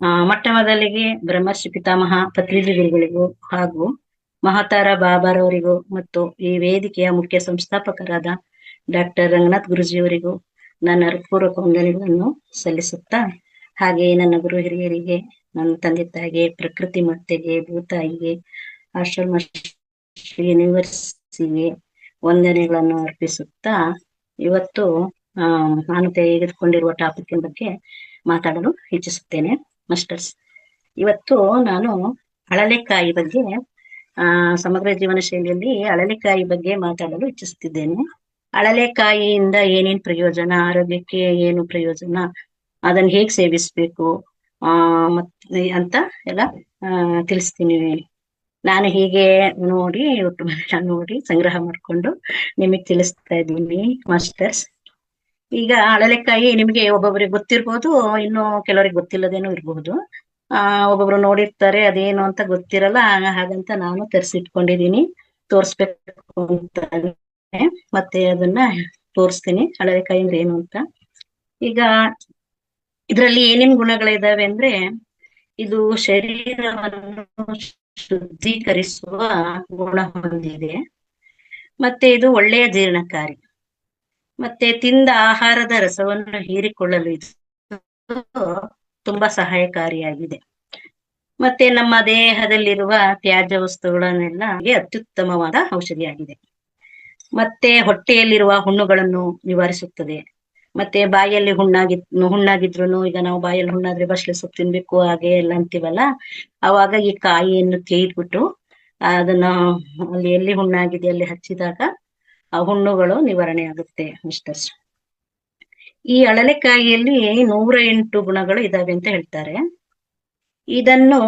ಮೊಟ್ಟ ಮೊದಲಿಗೆ ಬ್ರಹ್ಮರ್ಷಿ ಪಿತಾಮಹ ಪತ್ರಿಜಿ ಗುರುಗಳಿಗೂ ಹಾಗೂ ಮಹಾತಾರ ಬಾಬಾರವರಿಗೂ ಮತ್ತು ಈ ವೇದಿಕೆಯ ಮುಖ್ಯ ಸಂಸ್ಥಾಪಕರಾದ ಡಾಕ್ಟರ್ ರಂಗನಾಥ್ ಗುರುಜಿಯವರಿಗೂ ನನ್ನ ಹೃತ್ಪೂರ್ವಕ ವಂದನೆಗಳನ್ನು ಸಲ್ಲಿಸುತ್ತಾ, ಹಾಗೆಯೇ ನನ್ನ ಗುರು ಹಿರಿಯರಿಗೆ, ನನ್ನ ತಂದೆ ತಾಯಿಗೆ, ಪ್ರಕೃತಿ ಮಾತೆಗೆ, ಭೂತಾಯಿಗೆ, ಆಶ್ರಮ ಶ್ರೀ ಯೂನಿವರ್ಸಿಗೆ ವಂದನೆಗಳನ್ನು ಅರ್ಪಿಸುತ್ತಾ, ಇವತ್ತು ನಾನು ತೆಗೆದುಕೊಂಡಿರುವ ಟಾಪಿಕ್ ಬಗ್ಗೆ ಮಾತಾಡಲು ಇಚ್ಛಿಸುತ್ತೇನೆ. ಮಾಸ್ಟರ್ಸ್, ಇವತ್ತು ನಾನು ಅಳಲೆಕಾಯಿ ಬಗ್ಗೆ ಸಮಗ್ರ ಜೀವನ ಶೈಲಿಯಲ್ಲಿ ಅಳಲೆಕಾಯಿ ಬಗ್ಗೆ ಮಾತಾಡಲು ಇಚ್ಛಿಸುತ್ತಿದ್ದೇನೆ. ಅಳಲೆಕಾಯಿಯಿಂದ ಏನೇನು ಪ್ರಯೋಜನ, ಆರೋಗ್ಯಕ್ಕೆ ಏನು ಪ್ರಯೋಜನ, ಅದನ್ನು ಹೇಗೆ ಸೇವಿಸಬೇಕು ಮತ್ತೆ ಅಂತ ಎಲ್ಲ ತಿಳಿಸ್ತೀನಿ. ನಾನು ಹೀಗೆ ನೋಡಿ ಯೂಟ್ಯೂಬ್ ನೋಡಿ ಸಂಗ್ರಹ ಮಾಡಿಕೊಂಡು ನಿಮಗೆ ತಿಳಿಸ್ತಾ ಇದ್ದೀನಿ ಮಾಸ್ಟರ್ಸ್. ಈಗ ಅಳಲೆಕಾಯಿ ನಿಮಗೆ ಒಬ್ಬೊಬ್ಬರಿಗೆ ಗೊತ್ತಿರ್ಬೋದು, ಇನ್ನು ಕೆಲವರಿಗೆ ಗೊತ್ತಿಲ್ಲದೇನೂ ಇರಬಹುದು. ಒಬ್ಬೊಬ್ರು ನೋಡಿರ್ತಾರೆ, ಅದೇನು ಅಂತ ಗೊತ್ತಿರಲ್ಲ. ಹಾಗಂತ ನಾನು ತರಿಸಿಟ್ಕೊಂಡಿದ್ದೀನಿ, ತೋರಿಸ್ಬೇಕು ಅಂತ. ಮತ್ತೆ ಅದನ್ನ ತೋರಿಸ್ತೀನಿ ಅಳಲೆಕಾಯಿ ಅಂದ್ರೆ ಏನು ಅಂತ. ಈಗ ಇದರಲ್ಲಿ ಏನೇನ್ ಗುಣಗಳಿದಾವೆ ಅಂದ್ರೆ, ಇದು ಶರೀರವನ್ನು ಶುದ್ಧೀಕರಿಸುವ ಗುಣ ಹೊಂದಿದೆ, ಮತ್ತೆ ಇದು ಒಳ್ಳೆಯ ಜೀರ್ಣಕಾರಿ, ಮತ್ತೆ ತಿಂದ ಆಹಾರದ ರಸವನ್ನು ಹೀರಿಕೊಳ್ಳಲು ಇದು ತುಂಬಾ ಸಹಾಯಕಾರಿಯಾಗಿದೆ. ಮತ್ತೆ ನಮ್ಮ ದೇಹದಲ್ಲಿರುವ ತ್ಯಾಜ್ಯ ವಸ್ತುಗಳನ್ನೆಲ್ಲ ಅತ್ಯುತ್ತಮವಾದ ಔಷಧಿಯಾಗಿದೆ. ಮತ್ತೆ ಹೊಟ್ಟೆಯಲ್ಲಿರುವ ಹುಣ್ಣುಗಳನ್ನು ನಿವಾರಿಸುತ್ತದೆ. ಮತ್ತೆ ಬಾಯಲ್ಲಿ ಹುಣ್ಣಾಗಿದ್ರು, ಈಗ ನಾವು ಬಾಯಲ್ಲಿ ಹುಣ್ಣಾದ್ರೆ ಬಸ್ಲೆ ಸೊಪ್ಪು ತಿನ್ಬೇಕು ಹಾಗೆ ಎಲ್ಲ ಅಂತೀವಲ್ಲ, ಅವಾಗ ಈ ಕಾಯಿಯನ್ನು ತೆಗೆದ್ಬಿಟ್ಟು ಅದನ್ನ ಅಲ್ಲಿ ಎಲ್ಲಿ ಹುಣ್ಣಾಗಿದೆ ಅಲ್ಲಿ ಹಚ್ಚಿದಾಗ ಆ ಹುಣ್ಣುಗಳು ನಿವಾರಣೆ ಆಗುತ್ತೆ ಮಿಸ್ಟರ್ಸ್. ಈ ಅಳಲೆಕಾಯಿಯಲ್ಲಿ 108 ಗುಣಗಳು ಇದಾವೆ ಅಂತ ಹೇಳ್ತಾರೆ. ಇದನ್ನು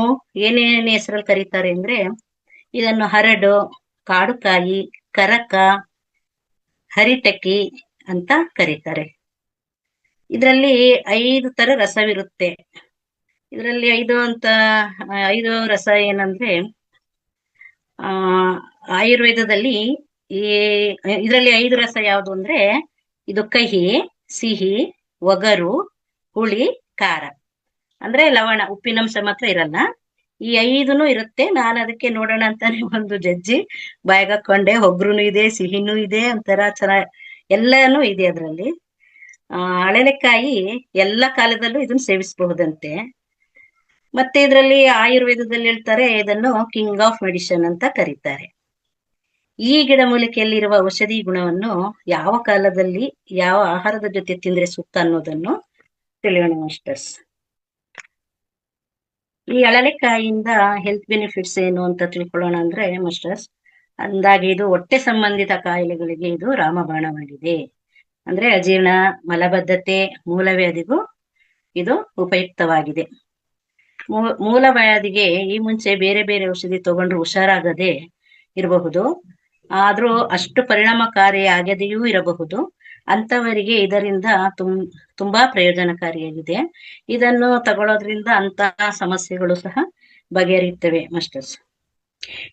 ಏನೇನ್ ಹೆಸರಲ್ಲಿ ಕರೀತಾರೆ ಅಂದ್ರೆ, ಇದನ್ನು ಹರಡು, ಕಾಡುಕಾಯಿ, ಕರಕ, ಹರಿಟಕಿ ಅಂತ ಕರೀತಾರೆ. ಇದರಲ್ಲಿ 5 ತರ ರಸವಿರುತ್ತೆ. ಇದರಲ್ಲಿ 5 ರಸ ಏನಂದ್ರೆ, ಆಯುರ್ವೇದದಲ್ಲಿ ಇದರಲ್ಲಿ 5 ರಸ ಯಾವುದು ಅಂದ್ರೆ, ಇದು ಕಹಿ, ಸಿಹಿ, ಒಗರು, ಹುಳಿ, ಖಾರ. ಅಂದ್ರೆ ಲವಣ, ಉಪ್ಪಿನಂಶ ಮಾತ್ರ ಇರಲ್ಲ. ಈ 5 ಇರುತ್ತೆ. ನಾನು ಅದಕ್ಕೆ ನೋಡೋಣ ಅಂತಾನೆ ಒಂದು ಜಜ್ಜಿ ಬಾಯಿಗೆ ಹಾಕೊಂಡೆ. ಒಗ್ರುನು ಇದೆ, ಸಿಹಿನೂ ಇದೆ, ಒಂಥರ ಚೆನ್ನಾಗಿ ಎಲ್ಲಾನು ಇದೆ ಅದರಲ್ಲಿ. ಅಳಲೆಕಾಯಿ ಎಲ್ಲ ಕಾಲದಲ್ಲೂ ಇದನ್ನ ಸೇವಿಸಬಹುದಂತೆ. ಮತ್ತೆ ಇದರಲ್ಲಿ ಆಯುರ್ವೇದದಲ್ಲಿ ಹೇಳ್ತಾರೆ, ಇದನ್ನು ಕಿಂಗ್ ಆಫ್ ಮೆಡಿಸಿನ್ ಅಂತ ಕರೀತಾರೆ. ಈ ಗಿಡಮೂಲಿಕೆಯಲ್ಲಿರುವ ಔಷಧಿ ಗುಣವನ್ನು ಯಾವ ಕಾಲದಲ್ಲಿ ಯಾವ ಆಹಾರದ ಜೊತೆ ತಿಂದ್ರೆ ಸೂಕ್ತ ಅನ್ನೋದನ್ನು ತಿಳಿಯೋಣ ಮಾಸ್ಟರ್ಸ್. ಈ ಅಳಲೆಕಾಯಿಯಿಂದ ಹೆಲ್ತ್ ಬೆನಿಫಿಟ್ಸ್ ಏನು ಅಂತ ತಿಳ್ಕೊಳ್ಳೋಣ ಅಂದ್ರೆ ಮಾಸ್ಟರ್ಸ್, ಅಂದಾಗೆ ಇದು ಹೊಟ್ಟೆ ಸಂಬಂಧಿತ ಕಾಯಿಲೆಗಳಿಗೆ ಇದು ರಾಮಬಾಣವಾಗಿದೆ. ಅಂದ್ರೆ ಅಜೀರ್ಣ, ಮಲಬದ್ಧತೆ, ಮೂಲವ್ಯಾಧಿಗೂ ಇದು ಉಪಯುಕ್ತವಾಗಿದೆ. ಮೂಲವ್ಯಾಧಿಗೆ ಈ ಮುಂಚೆ ಬೇರೆ ಬೇರೆ ಔಷಧಿ ತಗೊಂಡ್ರು ಹುಷಾರಾಗದೆ ಇರಬಹುದು, ಆದ್ರೂ ಅಷ್ಟು ಪರಿಣಾಮಕಾರಿ ಆಗದೆಯೂ ಇರಬಹುದು. ಅಂತವರಿಗೆ ಇದರಿಂದ ತುಂಬಾ ಪ್ರಯೋಜನಕಾರಿಯಾಗಿದೆ. ಇದನ್ನು ತಗೊಳ್ಳೋದ್ರಿಂದ ಅಂತಹ ಸಮಸ್ಯೆಗಳು ಸಹ ಬಗೆಹರಿಯುತ್ತವೆ ಮಾಸ್ಟರ್ಸ್.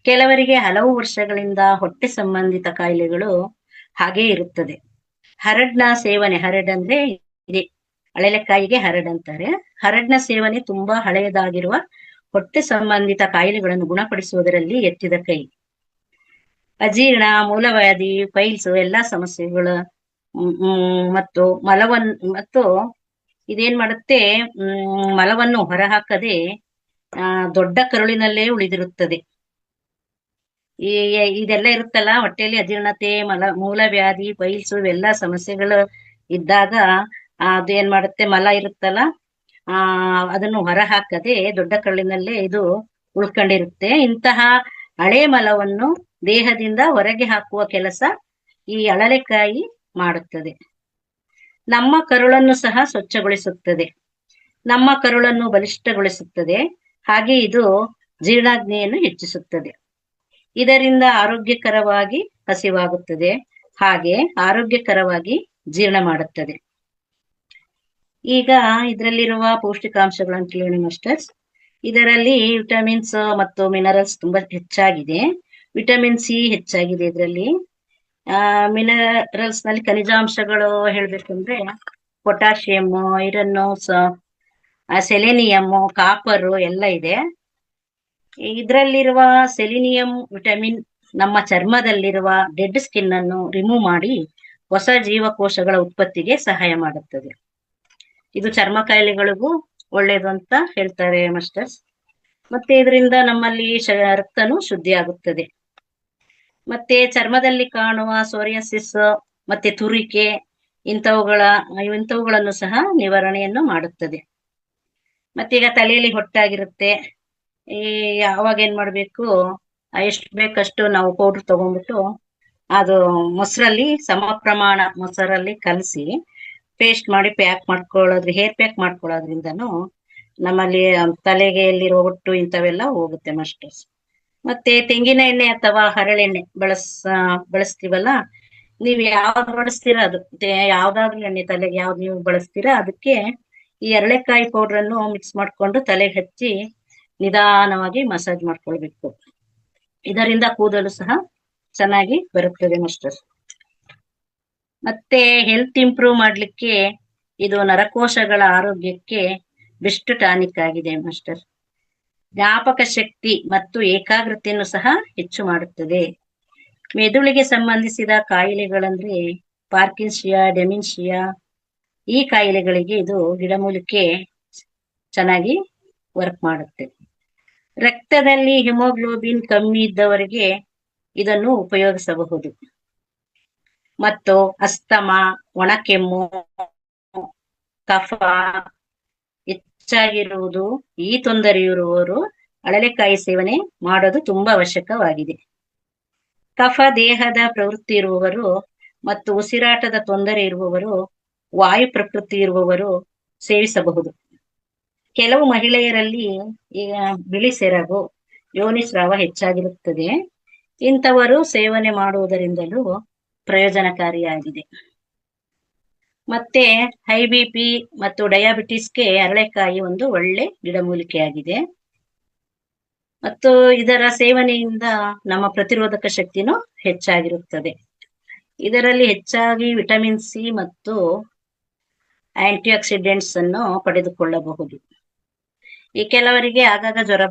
ಕೆಲವರಿಗೆ ಹಲವು ವರ್ಷಗಳಿಂದ ಹೊಟ್ಟೆ ಸಂಬಂಧಿತ ಕಾಯಿಲೆಗಳು ಹಾಗೇ ಇರುತ್ತದೆ. ಹರಡ್ನ ಸೇವನೆ, ಹರಡ್ ಅಂದ್ರೆ ಇದೆ, ಅಳಲೆಕಾಯಿಗೆ ಹರಡ್ ಅಂತಾರೆ. ಹರಡ್ನ ಸೇವನೆ ತುಂಬಾ ಹಳೆಯದಾಗಿರುವ ಹೊಟ್ಟೆ ಸಂಬಂಧಿತ ಕಾಯಿಲೆಗಳನ್ನು ಗುಣಪಡಿಸುವುದರಲ್ಲಿ ಎತ್ತಿದ ಕೈ. ಅಜೀರ್ಣ, ಮೂಲವ್ಯಾಧಿ, ಪೈಲ್ಸ್ ಎಲ್ಲಾ ಸಮಸ್ಯೆಗಳು ಮತ್ತು ಮತ್ತು ಇದೇನ್ ಮಾಡುತ್ತೆ, ಮಲವನ್ನು ಹೊರಹಾಕದೆ ದೊಡ್ಡ ಕರುಳಿನಲ್ಲೇ ಉಳಿದಿರುತ್ತದೆ. ಇದೆಲ್ಲ ಇರುತ್ತಲ್ಲ ಹೊಟ್ಟೆಯಲ್ಲಿ, ಅಜೀರ್ಣತೆ, ಮೂಲವ್ಯಾಧಿ, ಪೈಲ್ಸ್ ಇವೆಲ್ಲ ಸಮಸ್ಯೆಗಳು ಇದ್ದಾಗ ಅದೇನ್ ಮಾಡುತ್ತೆ, ಮಲ ಇರುತ್ತಲ್ಲ ಅದನ್ನು ಹೊರಹಾಕದೆ ದೊಡ್ಡ ಕರುಳಿನಲ್ಲೇ ಇದು ಉಳ್ಕೊಂಡಿರುತ್ತೆ. ಇಂತಹ ಹಳೆ ಮಲವನ್ನು ದೇಹದಿಂದ ಹೊರಗೆ ಹಾಕುವ ಕೆಲಸ ಈ ಅಳಲೆಕಾಯಿ ಮಾಡುತ್ತದೆ. ನಮ್ಮ ಕರುಳನ್ನು ಸಹ ಸ್ವಚ್ಛಗೊಳಿಸುತ್ತದೆ, ನಮ್ಮ ಕರುಳನ್ನು ಬಲಿಷ್ಠಗೊಳಿಸುತ್ತದೆ. ಹಾಗೆ ಇದು ಜೀರ್ಣಾಗ್ನಿಯನ್ನು ಹೆಚ್ಚಿಸುತ್ತದೆ. ಇದರಿಂದ ಆರೋಗ್ಯಕರವಾಗಿ ಹಸಿವಾಗುತ್ತದೆ, ಹಾಗೆ ಆರೋಗ್ಯಕರವಾಗಿ ಜೀರ್ಣ ಮಾಡುತ್ತದೆ. ಈಗ ಇದರಲ್ಲಿರುವ ಪೌಷ್ಟಿಕಾಂಶಗಳನ್ನು ತಿಳಿಯೋಣ ಮಾಸ್ಟರ್ಸ್. ಇದರಲ್ಲಿ ವಿಟಮಿನ್ಸ್ ಮತ್ತು ಮಿನರಲ್ಸ್ ತುಂಬಾ ಹೆಚ್ಚಾಗಿದೆ. ವಿಟಮಿನ್ ಸಿ ಹೆಚ್ಚಾಗಿದೆ ಇದರಲ್ಲಿ. ಮಿನರಲ್ಸ್ ನಲ್ಲಿ ಖನಿಜಾಂಶಗಳು ಹೇಳ್ಬೇಕಂದ್ರೆ ಪೊಟ್ಯಾಷಿಯಂ, ಐರನ್, ಸೆಲೆನಿಯಮ್ಮು, ಕಾಪರು ಎಲ್ಲ ಇದೆ. ಇದರಲ್ಲಿರುವ ಸೆಲಿನಿಯಂ ವಿಟಮಿನ್ ನಮ್ಮ ಚರ್ಮದಲ್ಲಿರುವ ಡೆಡ್ ಸ್ಕಿನ್ ಅನ್ನು ರಿಮೂವ್ ಮಾಡಿ ಹೊಸ ಜೀವಕೋಶಗಳ ಉತ್ಪತ್ತಿಗೆ ಸಹಾಯ ಮಾಡುತ್ತದೆ. ಇದು ಚರ್ಮ ಕಾಯಿಲೆಗಳಿಗೂ ಒಳ್ಳೇದು ಅಂತ ಹೇಳ್ತಾರೆ ಮಾಸ್ಟರ್ಸ್. ಮತ್ತೆ ಇದರಿಂದ ನಮ್ಮಲ್ಲಿ ರಕ್ತನೂ ಶುದ್ಧಿ ಆಗುತ್ತದೆ. ಮತ್ತೆ ಚರ್ಮದಲ್ಲಿ ಕಾಣುವ ಸೋರಿಯಾಸಿಸ್ ಮತ್ತೆ ತುರಿಕೆ ಇಂಥವುಗಳನ್ನು ಸಹ ನಿವಾರಣೆಯನ್ನು ಮಾಡುತ್ತದೆ. ಮತ್ತೆ ಈಗ ತಲೆಯಲ್ಲಿ ಹೊಟ್ಟಾಗಿರುತ್ತೆ, ಅವಾಗ ಏನ್ ಮಾಡ್ಬೇಕು, ಎಷ್ಟು ಬೇಕಷ್ಟು ನಾವು ಪೌಡರ್ ತಗೊಂಡ್ಬಿಟ್ಟು ಅದು ಸಮ ಪ್ರಮಾಣ ಮೊಸರಲ್ಲಿ ಕಲಸಿ ಪೇಸ್ಟ್ ಮಾಡಿ ಹೇರ್ ಪ್ಯಾಕ್ ಮಾಡ್ಕೊಳ್ಳೋದ್ರಿಂದನೂ ನಮ್ಮಲ್ಲಿ ತಲೆಗೆ ಎಲ್ಲಿರೋ ಹೊಟ್ಟು ಇಂಥವೆಲ್ಲ ಹೋಗುತ್ತೆ ಮಾಸ್ಟರ್ಸ್. ಮತ್ತೆ ತೆಂಗಿನ ಎಣ್ಣೆ ಅಥವಾ ಹರಳೆಣ್ಣೆ ಬಳಸ್ತೀವಲ್ಲ, ನೀವು ಯಾವ್ದು ಬಳಸ್ತೀರಾ ಅದು ಯಾವ್ದಾದ್ರು ಎಣ್ಣೆ ತಲೆಗೆ ಯಾವ್ದು ನೀವು ಬಳಸ್ತೀರಾ ಅದಕ್ಕೆ ಈ ಎರಳೆಕಾಯಿ ಪೌಡರ್ ಅನ್ನು ಮಿಕ್ಸ್ ಮಾಡ್ಕೊಂಡು ತಲೆಗೆ ಹಚ್ಚಿ ನಿಧಾನವಾಗಿ ಮಸಾಜ್ ಮಾಡ್ಕೊಳ್ಬೇಕು. ಇದರಿಂದ ಕೂದಲು ಸಹ ಚೆನ್ನಾಗಿ ಬರುತ್ತದೆ ಮಾಸ್ಟರ್ಸ್. ಮತ್ತೆ ಹೆಲ್ತ್ ಇಂಪ್ರೂವ್ ಮಾಡ್ಲಿಕ್ಕೆ ಇದು ನರಕೋಶಗಳ ಆರೋಗ್ಯಕ್ಕೆ ಬೆಸ್ಟ್ ಟಾನಿಕ್ ಆಗಿದೆ ಮಾಸ್ಟರ್. ಜ್ಞಾಪಕ ಶಕ್ತಿ ಮತ್ತು ಏಕಾಗ್ರತೆಯನ್ನು ಸಹ ಹೆಚ್ಚು ಮಾಡುತ್ತದೆ. ಮೆದುಳಿಗೆ ಸಂಬಂಧಿಸಿದ ಕಾಯಿಲೆಗಳಂದ್ರೆ ಪಾರ್ಕಿನ್ಸಿಯಾ, ಡೆಮೆನ್ಷಿಯಾ, ಈ ಕಾಯಿಲೆಗಳಿಗೆ ಇದು ಗಿಡಮೂಲಿಕೆ ಚೆನ್ನಾಗಿ ವರ್ಕ್ ಮಾಡುತ್ತೆ. ರಕ್ತದಲ್ಲಿ ಹಿಮೋಗ್ಲೋಬಿನ್ ಕಮ್ಮಿ ಇದ್ದವರಿಗೆ ಇದನ್ನು ಉಪಯೋಗಿಸಬಹುದು. ಮತ್ತು ಅಸ್ತಮ, ಒಣಕೆಮ್ಮು, ಕಫ ಹೆಚ್ಚಾಗಿರುವುದು, ಈ ತೊಂದರೆ ಇರುವವರು ಅಳಲೆಕಾಯಿ ಸೇವನೆ ಮಾಡೋದು ತುಂಬಾ ಅವಶ್ಯಕವಾಗಿದೆ. ಕಫ ದೇಹದ ಪ್ರವೃತ್ತಿ ಇರುವವರು ಮತ್ತು ಉಸಿರಾಟದ ತೊಂದರೆ ಇರುವವರು, ವಾಯು ಪ್ರಕೃತಿ ಇರುವವರು ಸೇವಿಸಬಹುದು. ಕೆಲವು ಮಹಿಳೆಯರಲ್ಲಿ ಈಗ ಬಿಳಿ ಸೆರಗು, ಯೋನಿಸ್ರಾವ ಹೆಚ್ಚಾಗಿರುತ್ತದೆ. ಇಂಥವರು ಸೇವನೆ ಮಾಡುವುದರಿಂದಲೂ ಪ್ರಯೋಜನಕಾರಿಯಾಗಿದೆ. ಮತ್ತೆ ಹೈ BP ಮತ್ತು ಡಯಾಬಿಟಿಸ್ಗೆ ಅರಳೆಕಾಯಿ ಒಂದು ಒಳ್ಳೆ ಗಿಡಮೂಲಿಕೆಯಾಗಿದೆ. ಮತ್ತು ಇದರ ಸೇವನೆಯಿಂದ ನಮ್ಮ ಪ್ರತಿರೋಧಕ ಶಕ್ತಿನೂ ಹೆಚ್ಚಾಗಿರುತ್ತದೆ. ಇದರಲ್ಲಿ ಹೆಚ್ಚಾಗಿ ವಿಟಮಿನ್ C ಮತ್ತು ಆಂಟಿ ಆಕ್ಸಿಡೆಂಟ್ಸ್ ಅನ್ನು ಪಡೆದುಕೊಳ್ಳಬಹುದು. ಈ ಕೆಲವರಿಗೆ ಆಗಾಗ ಜ್ವರ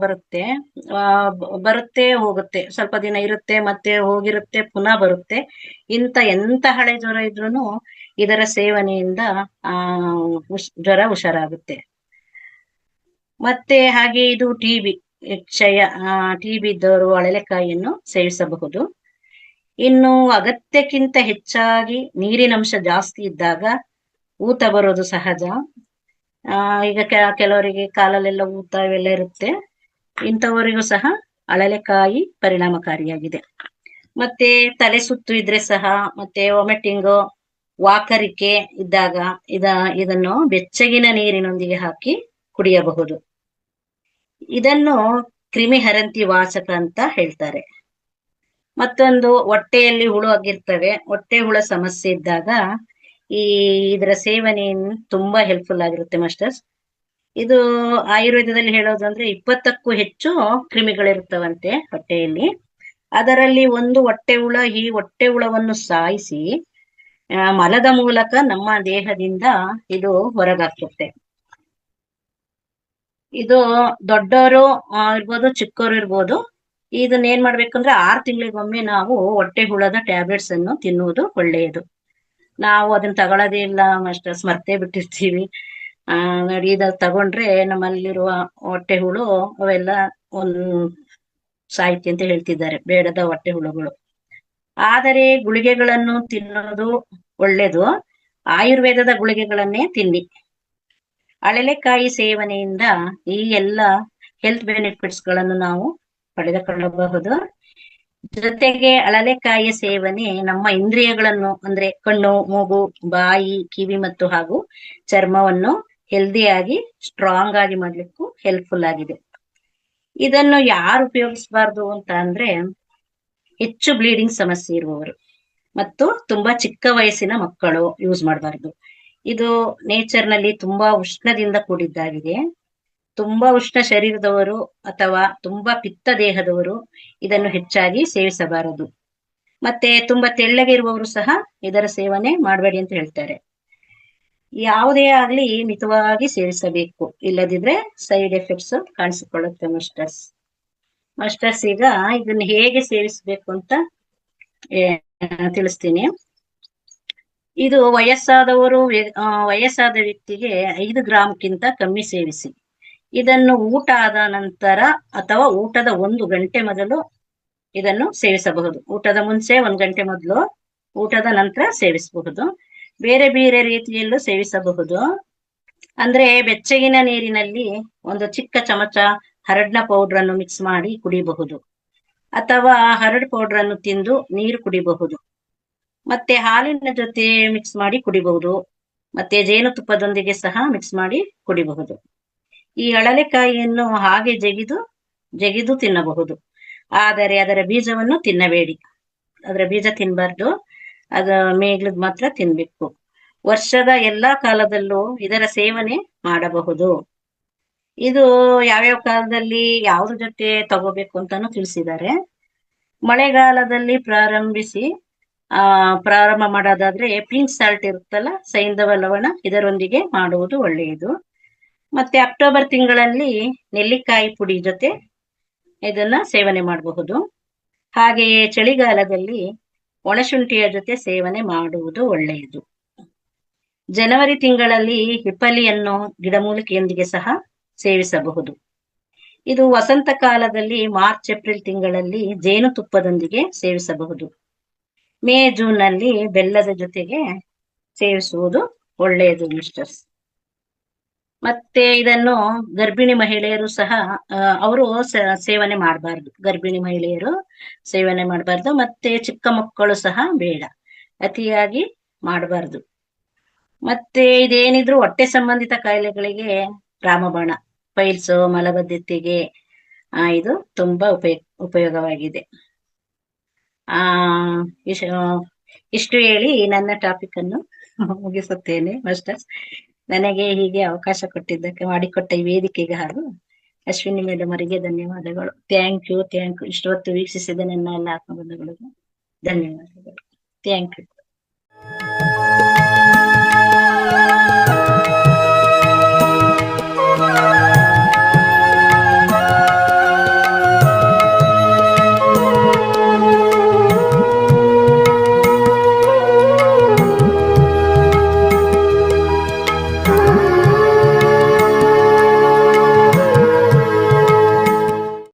ಬರುತ್ತೆ ಹೋಗುತ್ತೆ, ಸ್ವಲ್ಪ ದಿನ ಇರುತ್ತೆ, ಮತ್ತೆ ಹೋಗಿರುತ್ತೆ, ಪುನಃ ಬರುತ್ತೆ. ಎಂತ ಹಳೆ ಜ್ವರ ಇದ್ರೂ ಇದರ ಸೇವನೆಯಿಂದ ಜ್ವರ ಹುಷಾರಾಗುತ್ತೆ. ಮತ್ತೆ ಹಾಗೆ ಇದು TB ಇದ್ದವರು ಅಳಲೆಕಾಯಿಯನ್ನು ಸೇವಿಸಬಹುದು. ಇನ್ನು ಅಗತ್ಯಕ್ಕಿಂತ ಹೆಚ್ಚಾಗಿ ನೀರಿನಂಶ ಜಾಸ್ತಿ ಇದ್ದಾಗ ಊತ ಬರೋದು ಸಹಜ. ಈಗ ಕೆಲವರಿಗೆ ಕಾಲಲ್ಲೆಲ್ಲ ಊತ ಇವೆಲ್ಲ ಇರುತ್ತೆ. ಇಂಥವರಿಗೂ ಸಹ ಅಳಲೆಕಾಯಿ ಪರಿಣಾಮಕಾರಿಯಾಗಿದೆ. ಮತ್ತೆ ತಲೆ ಸುತ್ತು ಇದ್ರೆ ಸಹ, ಮತ್ತೆ ವಾಮಿಟಿಂಗ್, ವಾಕರಿಕೆ ಇದ್ದಾಗ ಇದನ್ನು ಬೆಚ್ಚಗಿನ ನೀರಿನೊಂದಿಗೆ ಹಾಕಿ ಕುಡಿಯಬಹುದು. ಇದನ್ನು ಕ್ರಿಮಿಹರಂತಿ ವಾಚಕ ಅಂತ ಹೇಳ್ತಾರೆ. ಮತ್ತೊಂದು, ಹೊಟ್ಟೆಯಲ್ಲಿ ಹುಳು ಆಗಿರ್ತವೆ, ಹೊಟ್ಟೆ ಹುಳ ಸಮಸ್ಯೆ ಇದ್ದಾಗ ಇದರ ಸೇವನೆ ತುಂಬಾ ಹೆಲ್ಪ್ಫುಲ್ ಆಗಿರುತ್ತೆ ಮಾಸ್ಟರ್ಸ್. ಇದು ಆಯುರ್ವೇದದಲ್ಲಿ ಹೇಳೋದಂದ್ರೆ 20ಕ್ಕೂ ಹೆಚ್ಚು ಕ್ರಿಮಿಗಳಿರ್ತವಂತೆ ಹೊಟ್ಟೆಯಲ್ಲಿ. ಅದರಲ್ಲಿ ಒಂದು ಹೊಟ್ಟೆ ಹುಳ. ಈ ಹೊಟ್ಟೆ ಹುಳವನ್ನು ಸಾಯಿಸಿ ಮಲದ ಮೂಲಕ ನಮ್ಮ ದೇಹದಿಂದ ಇದು ಹೊರಗಾಕುತ್ತೆ. ಇದು ದೊಡ್ಡವರು ಇರ್ಬೋದು, ಚಿಕ್ಕವರು ಇರ್ಬೋದು. ಇದನ್ನ ಏನ್ ಮಾಡ್ಬೇಕಂದ್ರೆ 6 ತಿಂಗಳಿಗೊಮ್ಮೆ ನಾವು ಹೊಟ್ಟೆ ಹುಳದ ಟ್ಯಾಬ್ಲೆಟ್ಸ್ ಅನ್ನು ತಿನ್ನುವುದು ಒಳ್ಳೆಯದು. ನಾವು ಅದನ್ನ ತಗೊಳ್ಳೋದೇ ಇಲ್ಲ ಮಾಸ್ಟರ್ಸ್, ಮರ್ತೇ ಬಿಟ್ಟಿರ್ತೀವಿ. ನೋಡಿ, ಇದ ತಗೊಂಡ್ರೆ ನಮ್ಮಲ್ಲಿರುವ ಹೊಟ್ಟೆ ಹುಳು ಅವೆಲ್ಲ ಸಾಹಿತ್ಯ ಅಂತ ಹೇಳ್ತಿದ್ದಾರೆ, ಬೇಡದ ಹೊಟ್ಟೆ ಹುಳುಗಳು. ಆದರೆ ಗುಳಿಗೆಗಳನ್ನು ತಿನ್ನೋದು ಒಳ್ಳೇದು. ಆಯುರ್ವೇದದ ಗುಳಿಗೆಗಳನ್ನೇ ತಿನ್ನಿ. ಅಳಲೆಕಾಯಿ ಸೇವನೆಯಿಂದ ಈ ಎಲ್ಲ ಹೆಲ್ತ್ ಬೆನಿಫಿಟ್ಸ್ ಗಳನ್ನು ನಾವು ಪಡೆದುಕೊಳ್ಳಬಹುದು. ಜೊತೆಗೆ ಅಳಲೆಕಾಯಿಯ ಸೇವನೆ ನಮ್ಮ ಇಂದ್ರಿಯಗಳನ್ನು ಅಂದ್ರೆ ಕಣ್ಣು, ಮೂಗು, ಬಾಯಿ, ಕಿವಿ ಮತ್ತು ಹಾಗೂ ಚರ್ಮವನ್ನು ಹೆಲ್ದಿಯಾಗಿ ಸ್ಟ್ರಾಂಗ್ ಆಗಿ ಮಾಡ್ಲಿಕ್ಕೂ ಹೆಲ್ಪ್ಫುಲ್ ಆಗಿದೆ. ಇದನ್ನು ಯಾರು ಉಪಯೋಗಿಸಬಾರ್ದು ಅಂತ ಅಂದ್ರೆ ಹೆಚ್ಚು ಬ್ಲೀಡಿಂಗ್ ಸಮಸ್ಯೆ ಇರುವವರು ಮತ್ತು ತುಂಬಾ ಚಿಕ್ಕ ವಯಸ್ಸಿನ ಮಕ್ಕಳು ಯೂಸ್ ಮಾಡಬಾರ್ದು. ಇದು ನೇಚರ್ ನಲ್ಲಿ ತುಂಬಾ ಉಷ್ಣದಿಂದ ಕೂಡಿದ್ದಾಗಿದೆ. ತುಂಬಾ ಉಷ್ಣ ಶರೀರದವರು ಅಥವಾ ತುಂಬಾ ಪಿತ್ತ ದೇಹದವರು ಇದನ್ನು ಹೆಚ್ಚಾಗಿ ಸೇವಿಸಬಾರದು. ಮತ್ತೆ ತುಂಬಾ ತೆಳ್ಳಗೆ ಇರುವವರು ಸಹ ಇದರ ಸೇವನೆ ಮಾಡಬೇಡಿ ಅಂತ ಹೇಳ್ತಾರೆ. ಯಾವುದೇ ಆಗ್ಲಿ ಮಿತವಾಗಿ ಸೇವಿಸಬೇಕು, ಇಲ್ಲದಿದ್ರೆ ಸೈಡ್ ಎಫೆಕ್ಟ್ಸ್ ಕಾಣಿಸಿಕೊಳ್ಳುತ್ತೆ ಮಾಸ್ಟರ್ಸ್. ಮಾಸ್ಟರ್ಸ್ ಈಗ ಇದನ್ನ ಹೇಗೆ ಸೇವಿಸಬೇಕು ಅಂತ ತಿಳಿಸ್ತೀನಿ. ಇದು ವಯಸ್ಸಾದ ವ್ಯಕ್ತಿಗೆ 5 ಗ್ರಾಮ್ಗಿಂತ ಕಮ್ಮಿ ಸೇವಿಸಿ. ಇದನ್ನು ಊಟ ಆದ ನಂತರ ಅಥವಾ ಊಟದ 1 ಗಂಟೆ ಮೊದಲು ಇದನ್ನು ಸೇವಿಸಬಹುದು. ಊಟದ ಮುಂಚೆ 1 ಗಂಟೆ ಮೊದಲು, ಊಟದ ನಂತರ ಸೇವಿಸಬಹುದು. ಬೇರೆ ಬೇರೆ ರೀತಿಯಲ್ಲೂ ಸೇವಿಸಬಹುದು. ಅಂದ್ರೆ ಬೆಚ್ಚಗಿನ ನೀರಿನಲ್ಲಿ ಒಂದು ಚಿಕ್ಕ ಚಮಚ ಹರಡ್ನ ಪೌಡರ್ ಅನ್ನು ಮಿಕ್ಸ್ ಮಾಡಿ ಕುಡಿಯಬಹುದು, ಅಥವಾ ಹರಡ್ ಪೌಡರ್ ಅನ್ನು ತಿಂದು ನೀರು ಕುಡಿಬಹುದು. ಮತ್ತೆ ಹಾಲಿನ ಜೊತೆ ಮಿಕ್ಸ್ ಮಾಡಿ ಕುಡಿಬಹುದು, ಮತ್ತೆ ಜೇನುತುಪ್ಪದೊಂದಿಗೆ ಸಹ ಮಿಕ್ಸ್ ಮಾಡಿ ಕುಡಿಬಹುದು. ಈ ಅಳಲೆಕಾಯಿಯನ್ನು ಹಾಗೆ ಜಗಿದು ತಿನ್ನಬಹುದು, ಆದರೆ ಅದರ ಬೀಜವನ್ನು ತಿನ್ನಬೇಡಿ. ಅದರ ಬೀಜ ತಿನ್ನಬಾರ್ದು, ಅದ ಮೇಗ್ಲದ್ ಮಾತ್ರ ತಿನ್ಬೇಕು. ವರ್ಷದ ಎಲ್ಲಾ ಕಾಲದಲ್ಲೂ ಇದರ ಸೇವನೆ ಮಾಡಬಹುದು. ಇದು ಯಾವ್ಯಾವ ಕಾಲದಲ್ಲಿ ಯಾವ್ದ್ರ ಜೊತೆ ತಗೋಬೇಕು ಅಂತಾನು ತಿಳಿಸಿದ್ದಾರೆ. ಮಳೆಗಾಲದಲ್ಲಿ ಪ್ರಾರಂಭ ಮಾಡೋದಾದ್ರೆ ಪಿಂಕ್ ಸಾಲ್ಟ್ ಇರುತ್ತಲ್ಲ, ಸೈಂಧವ ಲವಣ, ಇದರೊಂದಿಗೆ ಮಾಡುವುದು ಒಳ್ಳೆಯದು. ಮತ್ತೆ ಅಕ್ಟೋಬರ್ ತಿಂಗಳಲ್ಲಿ ನೆಲ್ಲಿಕಾಯಿ ಪುಡಿ ಜೊತೆ ಇದನ್ನ ಸೇವನೆ ಮಾಡಬಹುದು. ಹಾಗೆಯೇ ಚಳಿಗಾಲದಲ್ಲಿ ಒಣಶುಂಠಿಯ ಜೊತೆ ಸೇವನೆ ಮಾಡುವುದು ಒಳ್ಳೆಯದು. ಜನವರಿ ತಿಂಗಳಲ್ಲಿ ಹಿಪ್ಪಲಿಯನ್ನು ಗಿಡಮೂಲಿಕೆಯೊಂದಿಗೆ ಸಹ ಸೇವಿಸಬಹುದು. ಇದು ವಸಂತ ಕಾಲದಲ್ಲಿ ಮಾರ್ಚ್ ಏಪ್ರಿಲ್ ತಿಂಗಳಲ್ಲಿ ಜೇನುತುಪ್ಪದೊಂದಿಗೆ ಸೇವಿಸಬಹುದು. ಮೇ ಜೂನ್ ನಲ್ಲಿ ಬೆಲ್ಲದ ಜೊತೆಗೆ ಸೇವಿಸುವುದು ಒಳ್ಳೆಯದು ಮಿಸ್ಟರ್ಸ್. ಮತ್ತೆ ಇದನ್ನು ಗರ್ಭಿಣಿ ಮಹಿಳೆಯರು ಸಹ ಅವರು ಸೇವನೆ ಮಾಡಬಾರ್ದು. ಗರ್ಭಿಣಿ ಮಹಿಳೆಯರು ಸೇವನೆ ಮಾಡಬಾರ್ದು, ಮತ್ತೆ ಚಿಕ್ಕ ಮಕ್ಕಳು ಸಹ ಬೇಡ, ಅತಿಯಾಗಿ ಮಾಡಬಾರ್ದು. ಮತ್ತೆ ಇದೇನಿದ್ರು ಹೊಟ್ಟೆ ಸಂಬಂಧಿತ ಕಾಯಿಲೆಗಳಿಗೆ ರಾಮಬಾಣ, ಪೈಲ್ಸ್, ಮಲಬದ್ಧತೆಗೆ ಇದು ತುಂಬಾ ಉಪಯೋಗವಾಗಿದೆ. ಆ ಇಷ್ಟು ಹೇಳಿ ನನ್ನ ಟಾಪಿಕ್ ಅನ್ನು ಮುಗಿಸುತ್ತೇನೆ ಮಾಸ್ಟರ್ಸ್. ನನಗೆ ಹೀಗೆ ಅವಕಾಶ ಕೊಟ್ಟಿದ್ದಕ್ಕೆ, ಮಾಡಿಕೊಟ್ಟ ಈ ವೇದಿಕೆಗೆ ಹಾಗೂ ಅಶ್ವಿನಿ ಮೇಡಮ್ ಅವರಿಗೆ ಧನ್ಯವಾದಗಳು. Thank you. ಇಷ್ಟೊತ್ತು ವೀಕ್ಷಿಸಿದ ನನ್ನ ಎಲ್ಲ ಆತ್ಮಬಂಧುಗಳಿಗೂ ಧನ್ಯವಾದಗಳು. Thank you.